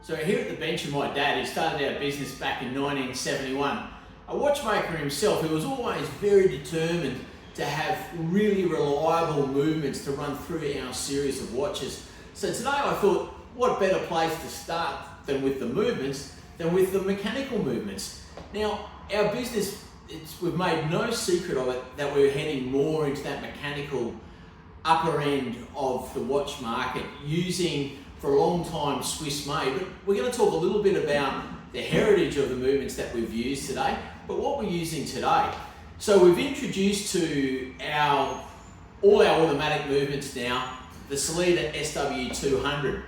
So here at the bench of my dad, who started our business back in 1971, a watchmaker himself who was always very determined to have really reliable movements to run through our series of watches. So today I thought, what better place to start than with the movements, than with the mechanical movements. Now, our business, we've made no secret of it that we're heading more into that mechanical upper end of the watch market, using for a long time Swiss made. But we're going to talk a little bit about the heritage of the movements that we've used today, but what we're using today. So we've introduced to all our automatic movements now the Sellita SW200.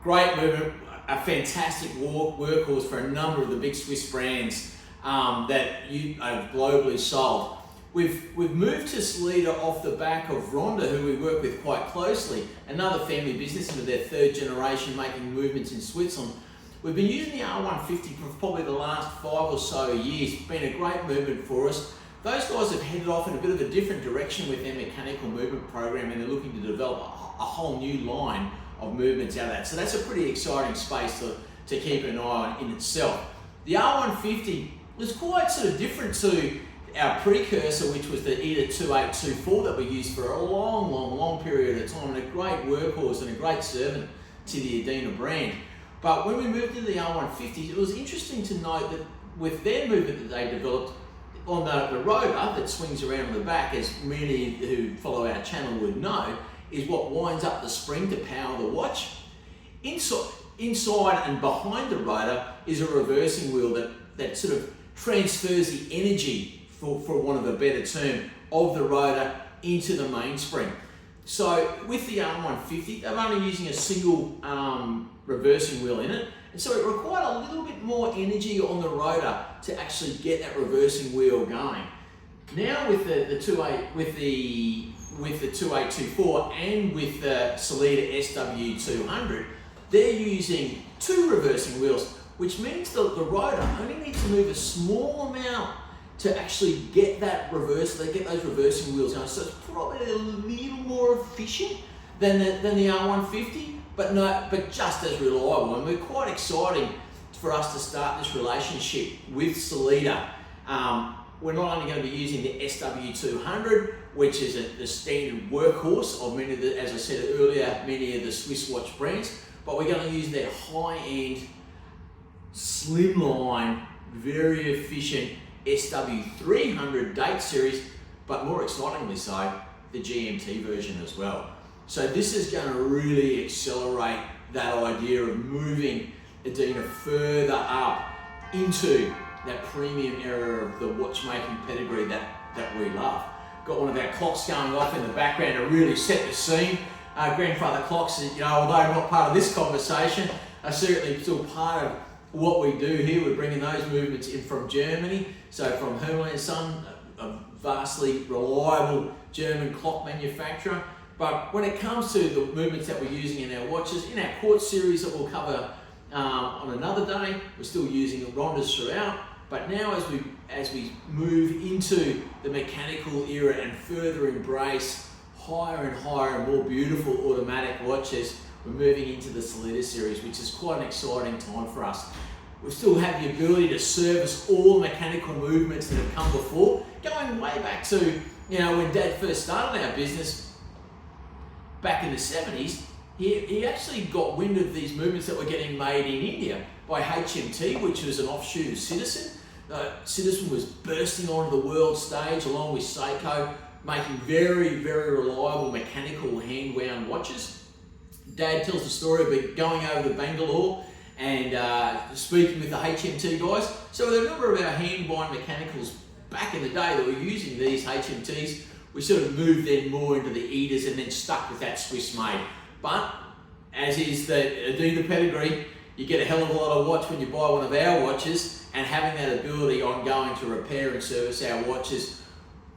Great movement, a fantastic workhorse for a number of the big Swiss brands that you have globally sold. We've moved to Sellita off the back of Rhonda, who we work with quite closely, another family business into their third generation making movements in Switzerland. We've been using the R150 for probably the last 5 or so years. It's been a great movement for us. Those guys have headed off in a bit of a different direction with their mechanical movement program, and they're looking to develop a whole new line of movements out of that. So that's a pretty exciting space to keep an eye on in itself. The R150 was quite sort of different to our precursor, which was the ETA 2824 that we used for a long period of time, and a great workhorse and a great servant to the Adina brand. But when we moved into the R150, it was interesting to note that with their movement that they developed on the rotor that swings around on the back, as many who follow our channel would know, is what winds up the spring to power the watch. Inside and behind the rotor is a reversing wheel that sort of transfers the energy, for want of a better term, of the rotor into the mainspring. So with the R150, they're only using a single reversing wheel in it, and so it required a little bit more energy on the rotor to actually get that reversing wheel going. Now with the 2824 and with the Sellita SW200, they're using 2 reversing wheels, which means that the rotor only needs to move a small amount to actually get that get those reversing wheels going. So it's probably a little more efficient than the R150, but just as reliable. And we're quite exciting for us to start this relationship with Sellita. We're not only going to be using the SW200, which is the standard workhorse of many of the, as I said earlier, many of the Swiss watch brands, but we're going to use their high-end, slimline, very efficient SW300 date series, but more excitingly so, the GMT version as well. So this is going to really accelerate that idea of moving Adina further up into that premium era of the watchmaking pedigree that we love. Got one of our clocks going off in the background to really set the scene. Grandfather clocks, although not part of this conversation, are certainly still part of what we do here. We're bringing those movements in from Germany. So from Hermann & Son, a vastly reliable German clock manufacturer. But when it comes to the movements that we're using in our watches, in our quartz series that we'll cover on another day, we're still using Rondas throughout. But now as we move into the mechanical era and further embrace higher and higher and more beautiful automatic watches, we're moving into the Sellita series, which is quite an exciting time for us. We still have the ability to service all mechanical movements that have come before, going way back to when Dad first started our business back in the 70s. He actually got wind of these movements that were getting made in India by HMT, which was an offshoot of Citizen. Citizen was bursting onto the world stage along with Seiko, making very reliable mechanical hand-wound watches. Dad tells the story of going over to Bangalore and speaking with the HMT guys. So with a number of our hand-wound mechanicals back in the day that were using these HMTs, we sort of moved then more into the Eaters and then stuck with that Swiss made. But as is the Adina pedigree, you get a hell of a lot of watch when you buy one of our watches, and having that ability ongoing to repair and service our watches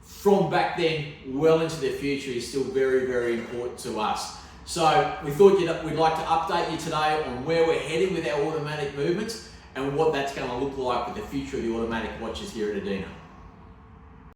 from back then well into the future is still very important to us. So we thought we'd like to update you today on where we're heading with our automatic movements and what that's going to look like with the future of the automatic watches here at Adina.